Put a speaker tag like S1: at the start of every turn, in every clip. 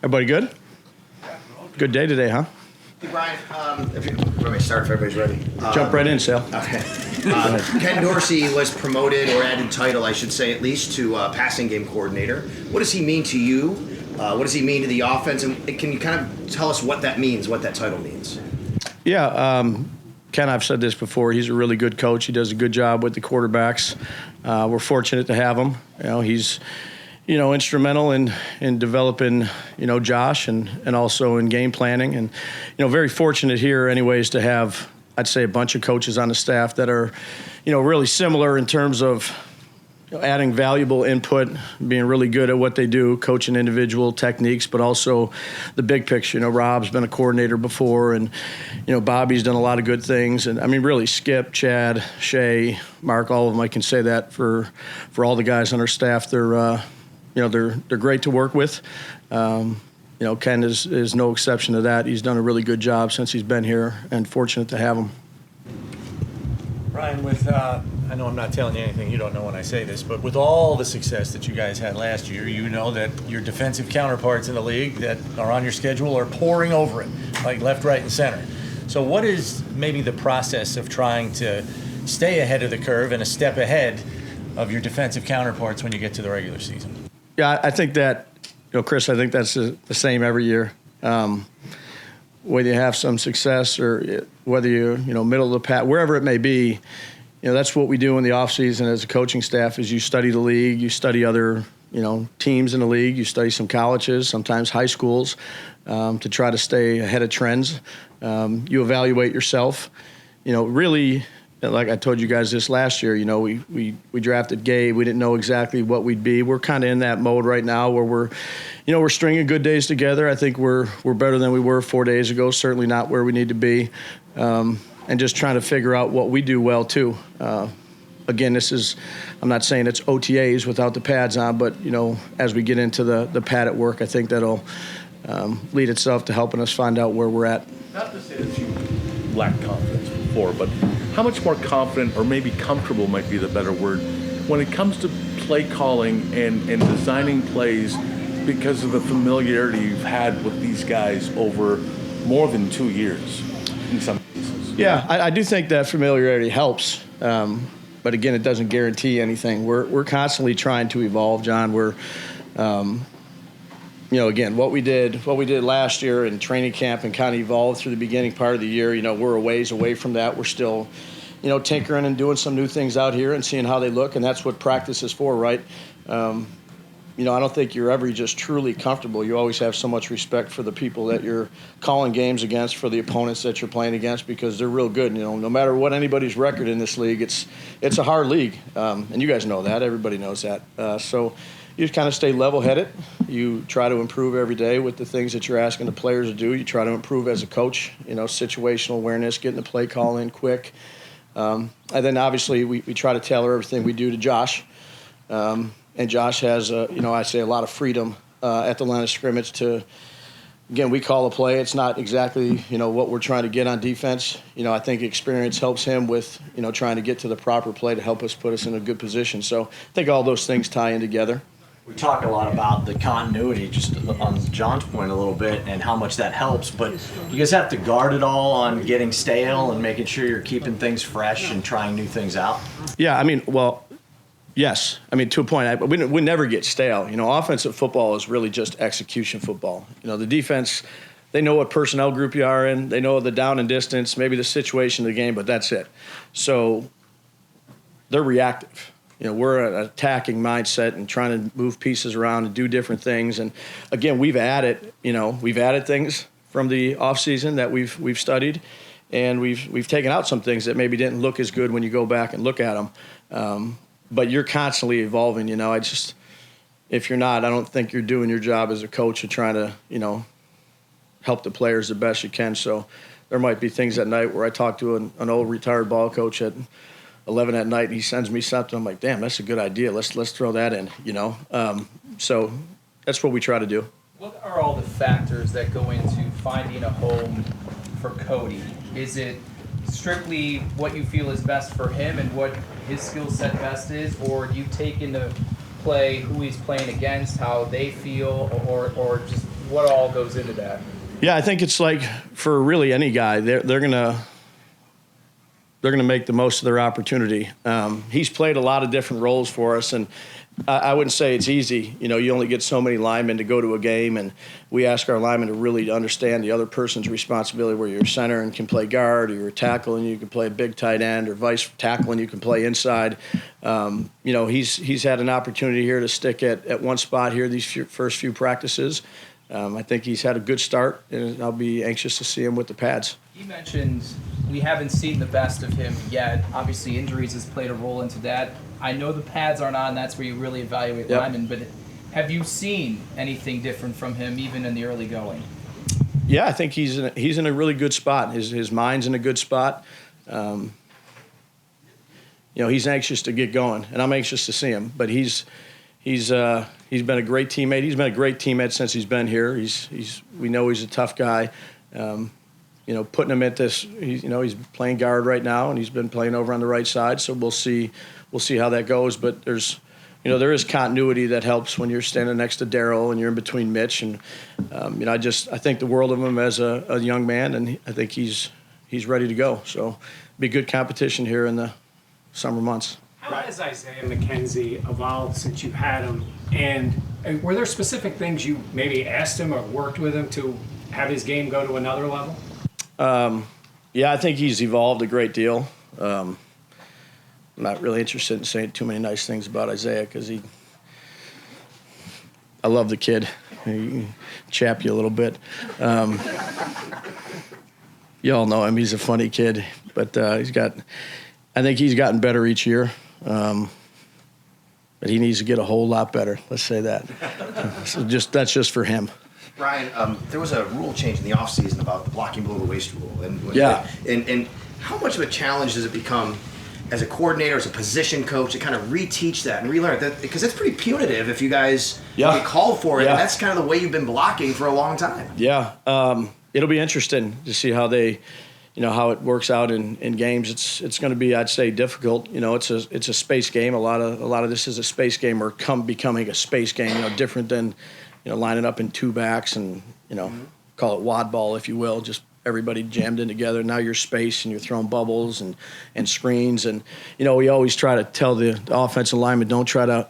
S1: Everybody good? Good day today, huh?
S2: Hey, Brian, let me start if everybody's ready.
S1: Jump right in, Sal.
S2: Okay. Ken Dorsey was promoted, or added title, I should say, at least, to passing game coordinator. What does he mean to you? What does he mean to the offense? And can you kind of tell us what that means, what that title means?
S1: Yeah, Ken, I've said this before. He's a really good coach. He does a good job with the quarterbacks. We're fortunate to have him. He's instrumental in developing, Josh and also in game planning. And, very fortunate here anyways to have, I'd say, a bunch of coaches on the staff that are, really similar in terms of adding valuable input, being really good at what they do, coaching individual techniques, but also the big picture. Rob's been a coordinator before, and, Bobby's done a lot of good things. And, really, Skip, Chad, Shay, Mark, all of them, I can say that for all the guys on our staff. They're great to work with. Ken is no exception to that. He's done a really good job since he's been here, and fortunate to have him.
S3: Brian, I know I'm not telling you anything you don't know when I say this, but with all the success that you guys had last year, you know that your defensive counterparts in the league that are on your schedule are pouring over it, like left, right, and center. So what is maybe the process of trying to stay ahead of the curve and a step ahead of your defensive counterparts when you get to the regular season?
S1: Yeah, I think that, Chris, I think that's the same every year. Whether you have some success or whether you're, middle of the pack, wherever it may be, that's what we do in the offseason as a coaching staff is you study the league, you study other, teams in the league, you study some colleges, sometimes high schools, to try to stay ahead of trends. You evaluate yourself. Really, like I told you guys this last year, we drafted Gabe. We didn't know exactly what we'd be. We're kind of in that mode right now where we're stringing good days together. I think we're better than we were 4 days ago, certainly not where we need to be, and just trying to figure out what we do well too. Again, I'm not saying it's OTAs without the pads on, but, as we get into the pad at work, I think that'll lead itself to helping us find out where we're at.
S4: Not to say that you lacked confidence before, but how much more confident or maybe comfortable might be the better word when it comes to play calling and designing plays because of the familiarity you've had with these guys over more than 2 years in some cases?
S1: Yeah, I do think that familiarity helps. But again, it doesn't guarantee anything. We're constantly trying to evolve, John. We're, again, what we did last year in training camp and kind of evolved through the beginning part of the year. We're a ways away from that. We're still, tinkering and doing some new things out here and seeing how they look, and that's what practice is for, right? I don't think you're ever just truly comfortable. You always have so much respect for the people that you're calling games against, for the opponents that you're playing against, because they're real good. No matter what anybody's record in this league, it's a hard league, and you guys know that. Everybody knows that. So you just kind of stay level-headed. You try to improve every day with the things that you're asking the players to do. You try to improve as a coach, situational awareness, getting the play call in quick. And then obviously we try to tailor everything we do to Josh. And Josh has, I say a lot of freedom at the line of scrimmage to, again, we call a play. It's not exactly, what we're trying to get on defense. I think experience helps him with, trying to get to the proper play to help us put us in a good position. So I think all those things tie in together.
S5: We talk a lot about the continuity, just on John's point a little bit, and how much that helps. But you guys have to guard it all on getting stale and making sure you're keeping things fresh and trying new things out?
S1: Yeah, yes. To a point, we never get stale. Offensive football is really just execution football. The defense, they know what personnel group you are in. They know the down and distance, maybe the situation of the game, but that's it. So they're reactive. We're an attacking mindset and trying to move pieces around and do different things. And again, we've added things from the offseason that we've studied, and we've taken out some things that maybe didn't look as good when you go back and look at them. But you're constantly evolving. If you're not, I don't think you're doing your job as a coach of trying to, help the players the best you can. So there might be things at night where I talk to an old retired ball coach at 11 at night, and he sends me something. I'm like, damn, that's a good idea. Let's throw that in, So that's what we try to do.
S6: What are all the factors that go into finding a home for Cody? Is it strictly what you feel is best for him and what his skill set best is, or do you take into play who he's playing against, how they feel, or just what all goes into that?
S1: Yeah, I think it's like for really any guy, they're gonna make the most of their opportunity. He's played a lot of different roles for us, and I wouldn't say it's easy. You know, you only get so many linemen to go to a game, and we ask our linemen to really understand the other person's responsibility, where you're a center and can play guard, or you're a tackle and you can play a big tight end, or vice tackle and you can play inside. You know, he's had an opportunity here to stick at one spot here these first few practices. I think he's had a good start, and I'll be anxious to see him with the pads.
S6: You mentioned we haven't seen the best of him yet. Obviously, injuries has played a role into that. I know the pads aren't on. That's where you really evaluate linemen. But have you seen anything different from him, even in the early going?
S1: Yeah, I think he's in a really good spot. His mind's in a good spot. You know, he's anxious to get going, and I'm anxious to see him. But he's been a great teammate. He's been a great teammate since he's been here. We know he's a tough guy. You know, putting him at this, he's playing guard right now, and he's been playing over on the right side. So we'll see how that goes. But there is continuity that helps when you're standing next to Darryl and you're in between Mitch. And you know, I think the world of him as a young man, and I think he's ready to go. So it'll be good competition here in the summer months.
S7: How has Isaiah McKenzie evolved since you've had him? And were there specific things you maybe asked him or worked with him to have his game go to another level?
S1: Yeah, I think he's evolved a great deal. I'm not really interested in saying too many nice things about Isaiah because I love the kid. He can chap you a little bit. You all know him. He's a funny kid, but I think he's gotten better each year. But he needs to get a whole lot better. Let's say that. So that's just for him.
S2: Brian, there was a rule change in the offseason about the blocking below the waist rule. And how much of a challenge does it become as a coordinator, as a position coach, to kind of reteach that and relearn that? Because it's pretty punitive if you guys get called for it. Yeah. And that's kind of the way you've been blocking for a long time.
S1: Yeah. It'll be interesting to see how how it works out in games. It's going to be, I'd say, difficult. You know, it's a space game. A lot of this is a space game, or becoming a space game. You know, different than lining up in two backs and call it wad ball, if you will, just everybody jammed in together. Now you're space and you're throwing bubbles and screens. And we always try to tell the offensive linemen, don't try to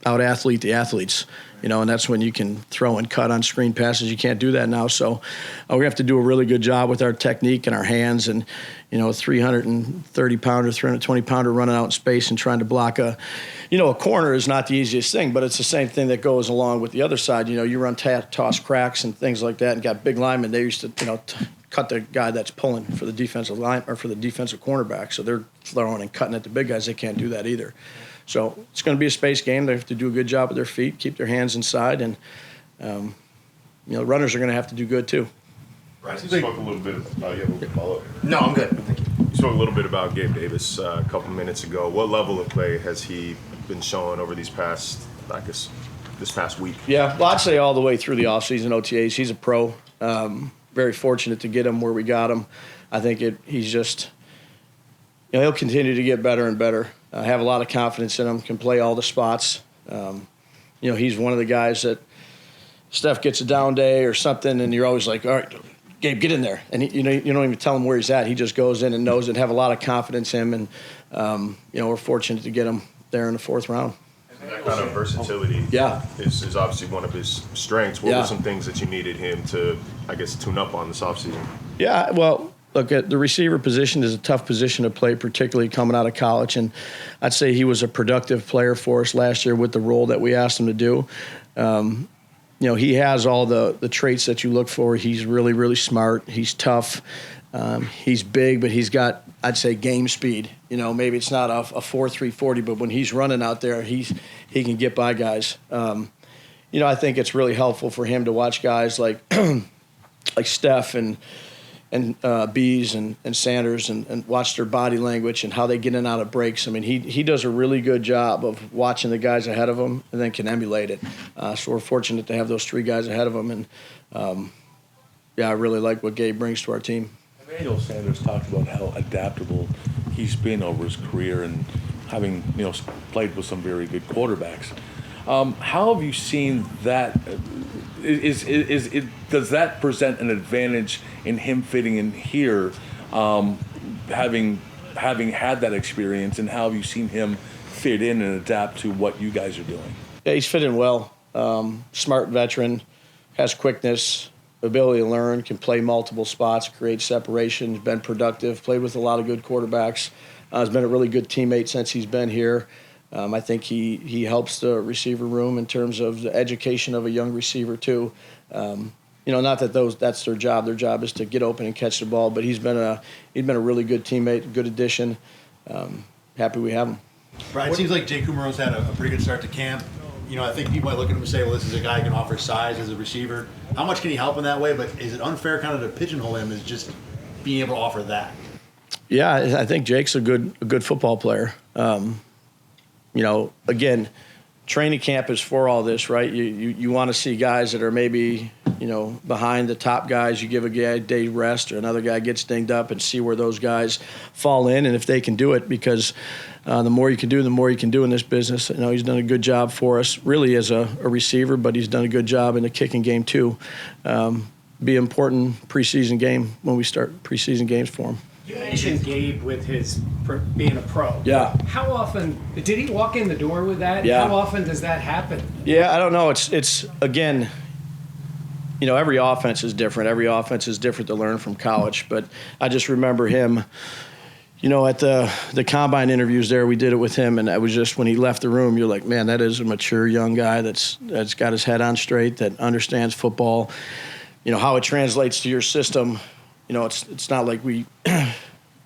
S1: out athlete the athletes. And that's when you can throw and cut on screen passes. You can't do that now. So we have to do a really good job with our technique and our hands. And, a 330-pounder, 320-pounder running out in space and trying to block a corner is not the easiest thing, but it's the same thing that goes along with the other side. You run toss cracks and things like that, and got big linemen. They used to, cut the guy that's pulling for the defensive line or for the defensive cornerback. So they're throwing and cutting at the big guys. They can't do that either. So it's going to be a space game. They have to do a good job with their feet, keep their hands inside, and runners are going to have to do good too.
S8: Right. You spoke a little bit. You have a little follow-up?
S2: No, I'm good. Thank you.
S8: You spoke a little bit about Gabe Davis a couple minutes ago. What level of play has he been showing over this past week?
S1: Yeah, well, I'd say all the way through the offseason OTAs. He's a pro. Very fortunate to get him where we got him. I think he's just, he'll continue to get better and better. I have a lot of confidence in him, can play all the spots. He's one of the guys that Steph gets a down day or something, and you're always like, all right, Gabe, get in there. And you don't even tell him where he's at. He just goes in and knows it, have a lot of confidence in him. And, we're fortunate to get him there in the fourth round.
S8: That kind of versatility is obviously one of his strengths. What were some things that you needed him to, tune up on this offseason?
S1: Yeah, well, look, the receiver position is a tough position to play, particularly coming out of college. And I'd say he was a productive player for us last year with the role that we asked him to do. He has all the traits that you look for. He's really, really smart. He's tough. He's big, but he's got, I'd say, game speed. Maybe it's not a 4.3 40, but when he's running out there, he can get by guys. I think it's really helpful for him to watch guys like like Steph and Bees and Sanders and watch their body language and how they get in and out of breaks. I mean, he does a really good job of watching the guys ahead of him and then can emulate it. So we're fortunate to have those three guys ahead of him. And, I really like what Gabe brings to our team.
S4: Emmanuel Sanders talked about how adaptable he's been over his career and having, played with some very good quarterbacks. How have you seen that? Does that present an advantage in him fitting in here, having had that experience, and how have you seen him fit in and adapt to what you guys are doing?
S1: Yeah, he's fit in well. Smart veteran, has quickness, ability to learn, can play multiple spots, create separation, been productive, played with a lot of good quarterbacks. Has been a really good teammate since he's been here. I think he helps the receiver room in terms of the education of a young receiver too. Not that that's their job. Their job is to get open and catch the ball. But he's been a really good teammate, good addition. Happy we have him.
S9: Brian, it seems like Jake Kumero's had a pretty good start to camp. I think people might look at him and say, well, this is a guy who can offer size as a receiver. How much can he help in that way? But is it unfair kind of to pigeonhole him as just being able to offer that?
S1: Yeah, I think Jake's a good football player. Again, training camp is for all this, right? You want to see guys that are maybe, behind the top guys. You give a guy a day rest or another guy gets dinged up and see where those guys fall in and if they can do it, because the more you can do, the more you can do in this business. He's done a good job for us really as a receiver, but he's done a good job in the kicking game too. Be an important preseason game when we start preseason games for him.
S7: You mentioned Gabe with his being a pro.
S1: Yeah.
S7: How often did he walk in the door with that?
S1: Yeah.
S7: How often does that happen?
S1: Yeah, I don't know. It's again, every offense is different. Every offense is different to learn from college. But I just remember him, at the combine interviews there, we did it with him, and I was just, when he left the room, you're like, man, that is a mature young guy that's got his head on straight, that understands football, how it translates to your system. It's not like we,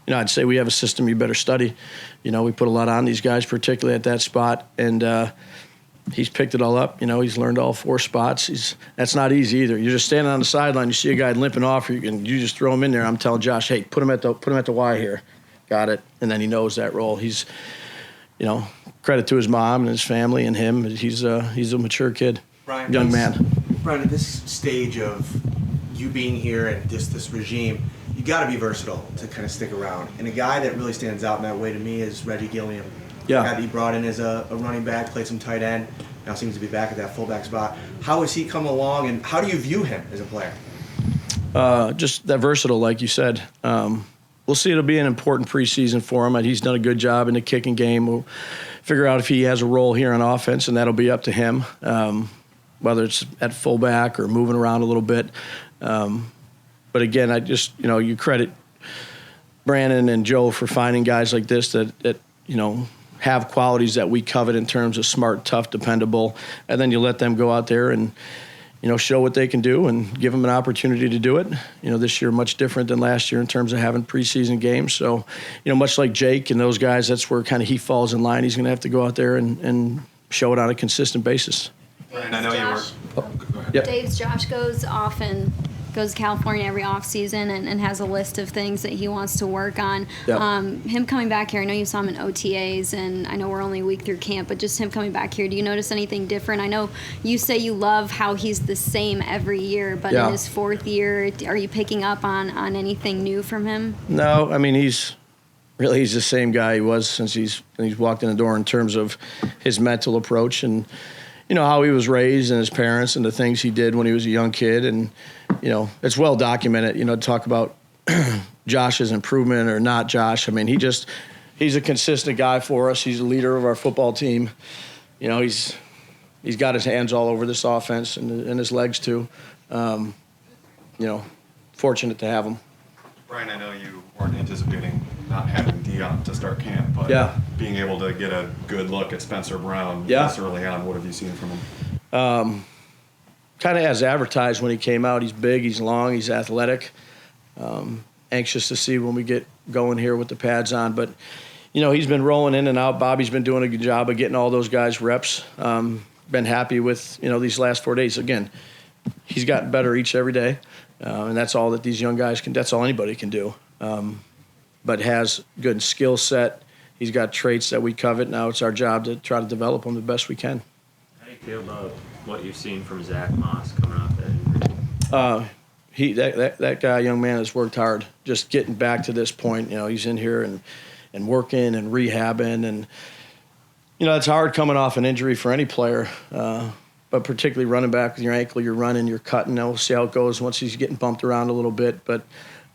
S1: I'd say we have a system you better study. We put a lot on these guys, particularly at that spot, and he's picked it all up. He's learned all 4 spots. That's not easy either. You're just standing on the sideline, you see a guy limping off, and you just throw him in there. I'm telling Josh, hey, put him at the Y here. Got it. And then he knows that role. He's, credit to his mom and his family and him. He's a mature kid,
S10: Brian,
S1: young man.
S10: Brian, at this stage of you being here and this regime, you got to be versatile to kind of stick around. And a guy that really stands out in that way to me is Reggie Gilliam.
S1: Yeah.
S10: A guy that you brought in as a running back, played some tight end, now seems to be back at that fullback spot. How has he come along, and how do you view him as a player?
S1: Just that versatile, like you said. We'll see. It'll be an important preseason for him. He's done a good job in the kicking game. We'll figure out if he has a role here on offense, and that'll be up to him, whether it's at fullback or moving around a little bit. But again, I just, you credit Brandon and Joe for finding guys like this that have qualities that we covet in terms of smart, tough, dependable, and then you let them go out there and, show what they can do and give them an opportunity to do it. This year much different than last year in terms of having preseason games. So, much like Jake and those guys, that's where kind of he falls in line. He's going to have to go out there and show it on a consistent basis.
S11: Brian, I know you were. Go ahead.
S1: Yep.
S11: Dave's Josh goes off and goes to California every off season and has a list of things that he wants to work on.
S1: Yep.
S11: Him coming back here, I know you saw him in OTAs, and I know we're only a week through camp, but just him coming back here, do you notice anything different? I know you say you love how he's the same every year, but
S1: Yeah.
S11: in his 4th year, are you picking up on anything new from him?
S1: No, I mean, he's the same guy he was since he's walked in the door in terms of his mental approach and, how he was raised and his parents and the things he did when he was a young kid. And, it's well documented, to talk about Josh's improvement or not Josh. I mean, he's a consistent guy for us. He's a leader of our football team. He's got his hands all over this offense and his legs too. Fortunate to have him.
S12: Brian, I know you weren't anticipating not having Dion to start camp, but
S1: Yeah.
S12: being able to get a good look at Spencer Brown
S1: Yeah.
S12: this early on, what have you seen from him?
S1: Kind of as advertised when he came out. He's big, he's long, he's athletic. Anxious to see when we get going here with the pads on. But, he's been rolling in and out. Bobby's been doing a good job of getting all those guys reps. Been happy with, these last 4 days. Again, he's gotten better every day. And that's all that these young guys can, that's all anybody can do. But has good skill set. He's got traits that we covet. Now it's our job to try to develop them the best we can.
S13: How do you feel about what you've seen from Zach Moss coming off that injury?
S1: That guy, young man, has worked hard. Just getting back to this point, he's in here and working and rehabbing, and It's hard coming off an injury for any player, but particularly running back with your ankle, you're running, you're cutting. Now we'll see how it goes once he's getting bumped around a little bit. But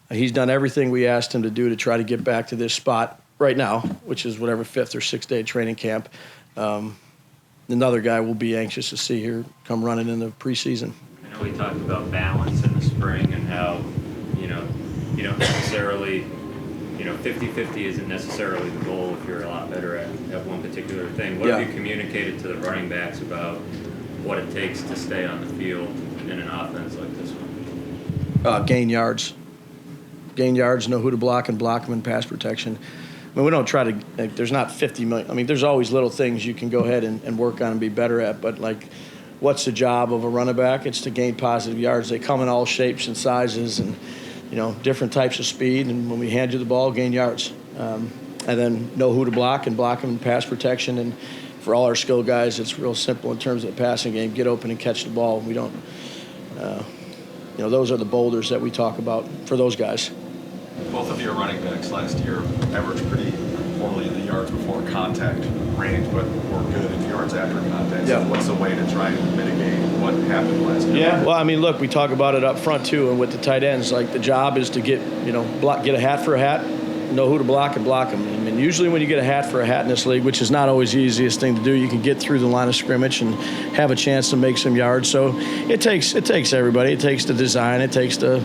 S1: he's done everything we asked him to do to try to get back to this spot right now, which is whatever 5th or 6th day training camp. Another guy we'll be anxious to see here come running in the preseason.
S13: I know we talked about balance in the spring and how, you don't necessarily, 50-50 isn't necessarily the goal if you're a lot better at one particular thing. What have you communicated to the running backs about what it takes to stay on the field in an offense like this one?
S1: Gain yards. Gain yards, know who to block and block them in pass protection. I mean, we don't try to, there's not 50 million. I mean, there's always little things you can go ahead and work on and be better at, but what's the job of a running back? It's to gain positive yards. They come in all shapes and sizes and, different types of speed, and when we hand you the ball, gain yards. And then know who to block and block them in pass protection. And for all our skill guys, it's real simple in terms of the passing game. Get open and catch the ball. We don't, those are the boulders that we talk about for those guys.
S12: Both of your running backs last year averaged pretty poorly in the yards before contact range, but were good in yards after contact. So what's the way to try and mitigate what happened last year?
S1: Yeah, well, I mean, look, we talk about it up front too, and with the tight ends, the job is to get, get a hat for a hat, know who to block and block them. I mean, usually when you get a hat for a hat in this league, which is not always the easiest thing to do, you can get through the line of scrimmage and have a chance to make some yards. So it takes everybody. It takes the design. It takes the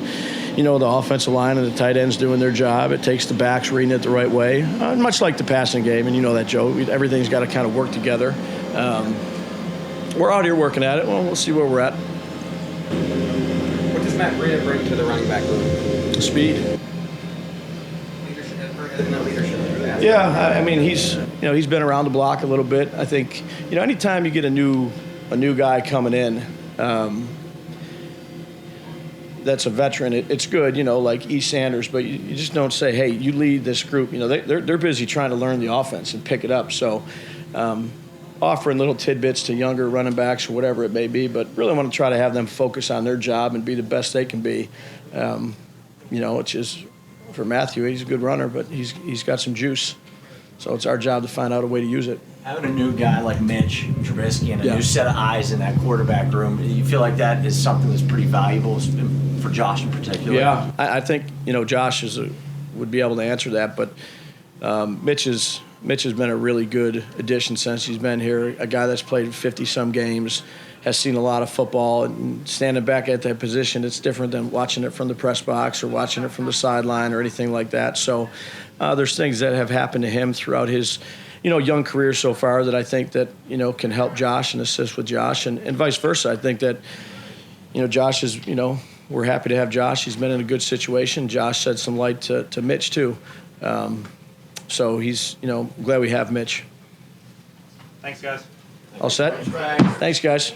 S1: offensive line and the tight ends doing their job. It takes the backs reading it the right way, much like the passing game. And you know that, Joe. Everything's got to kind of work together. We're out here working at it. Well, we'll see where we're at.
S14: What does Matt Breida bring to the running back room?
S1: Speed.
S14: Leadership.
S1: Yeah, I mean, he's been around the block a little bit. I think, anytime you get a new guy coming in, that's a veteran, it's good, like E. Sanders, but you just don't say, hey, you lead this group. They're busy trying to learn the offense and pick it up. So offering little tidbits to younger running backs or whatever it may be, but really want to try to have them focus on their job and be the best they can be. It's just, for Matthew, he's a good runner, but he's got some juice. So it's our job to find out a way to use it.
S5: Having a new guy like Mitch Trubisky and a new set of eyes in that quarterback room, you feel like that is something that's pretty valuable for Josh in particular?
S1: Yeah, I think, Josh would be able to answer that, but Mitch has been a really good addition since he's been here, a guy that's played 50-some games, has seen a lot of football, and standing back at that position, it's different than watching it from the press box or watching it from the sideline or anything like that. So there's things that have happened to him throughout his young career so far that I think that, can help Josh and assist with Josh and vice versa. I think that, Josh is, we're happy to have Josh. He's been in a good situation. Josh shed some light to Mitch too. So he's, glad we have Mitch.
S13: Thanks, guys.
S1: All set? Thanks, guys.